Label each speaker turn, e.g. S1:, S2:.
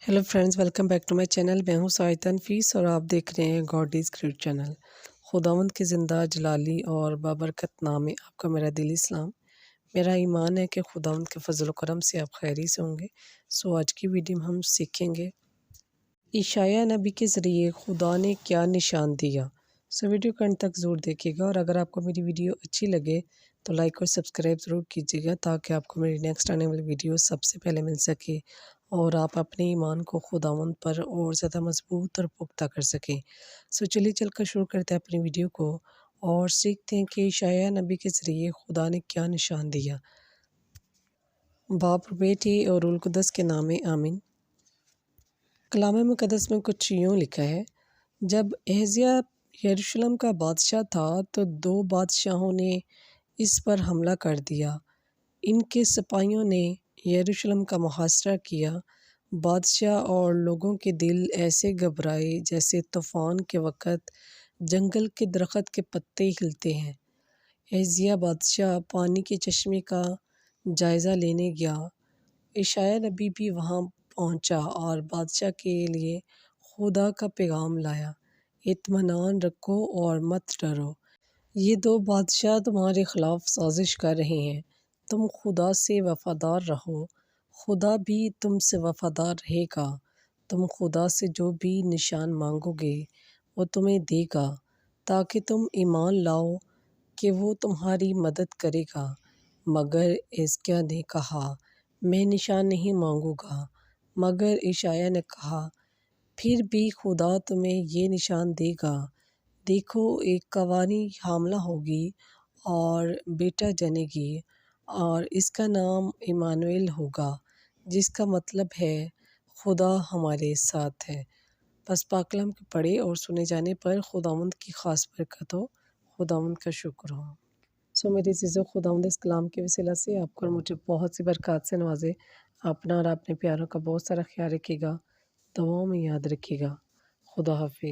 S1: Hello friends, welcome back to my channel. मैं हूं साहित्य तनफीस और आप देख रहे हैं गॉड इज़ ग्रेट चैनल। खुदावंद के ज़िंदा जलाली और बाबरकत नाम में आपका मेरा दिली सलाम। मेरा ईमान है कि खुदावंद के फजल व करम से आप खैरी से होंगे। सो आज की वीडियो में हम सीखेंगे इशाया नबी के ज़रिए खुदा ने क्या निशान दिया। सो वीडियो को अंत तक ज़रूर देखिएगा और अगर आपको मेरी वीडियो अच्छी लगे तो लाइक और सब्सक्राइब ज़रूर कीजिएगा ताकि आपको मेरी नेक्स्ट आने वाली वीडियो सबसे पहले मिल सके और आप अपने ईमान को खुदावंद पर और ज़्यादा मजबूत और पुख्ता कर सकें। सो चलिए चलकर शुरू करते हैं अपनी वीडियो को और सीखते हैं कि इशाया नबी के ज़रिए खुदा ने क्या निशान दिया। बाप, बेटे और रूहुल कुद्दस के नाम में आमीन। कलाम मुक़द्दस में कुछ यूँ लिखा है, जब एहज़िया यरूशलेम का बादशाह था तो दो बादशाहों ने इस पर हमला कर दिया। इनके सिपाहियों ने यरूशलेम का मुहासरा किया। बादशाह और लोगों के दिल ऐसे घबराए जैसे तूफ़ान के वक़्त जंगल के दरख्त के पत्ते हिलते हैं। एहज़िया बादशाह पानी के चश्मे का जायज़ा लेने गया। इशाया नबी भी वहाँ पहुँचा और बादशाह के लिए खुदा का पैगाम लाया, इत्मीनान रखो और मत डरो। ये दो बादशाह तुम्हारे ख़िलाफ़ साजिश कर रहे हैं। तुम खुदा से वफ़ादार रहो, खुदा भी तुमसे वफ़ादार रहेगा। तुम खुदा से जो भी निशान मांगोगे वो तुम्हें देगा, ताकि तुम ईमान लाओ कि वो तुम्हारी मदद करेगा। मगर हिजकिय्याह ने कहा, मैं निशान नहीं मांगूंगा। मगर इशाया ने कहा, फिर भी खुदा तुम्हें ये निशान देगा। देखो, एक कवानी हामला होगी और बेटा जनेगी और इसका नाम इमानुएल होगा, जिसका मतलब है खुदा हमारे साथ है। बस पाक कलाम के पढ़े और सुने जाने पर खुदावंद की ख़ास बरकत हो, खुदावंद का शुक्र हो। सो मेरे चीज़ों, खुदावंद इस कलाम के वसीला से आपको और मुझे बहुत सी बरकत से नवाजे। अपना और अपने प्यारों का बहुत सारा ख्याल रखिएगा, दुआओं में याद रखिएगा। खुदा हाफिज़।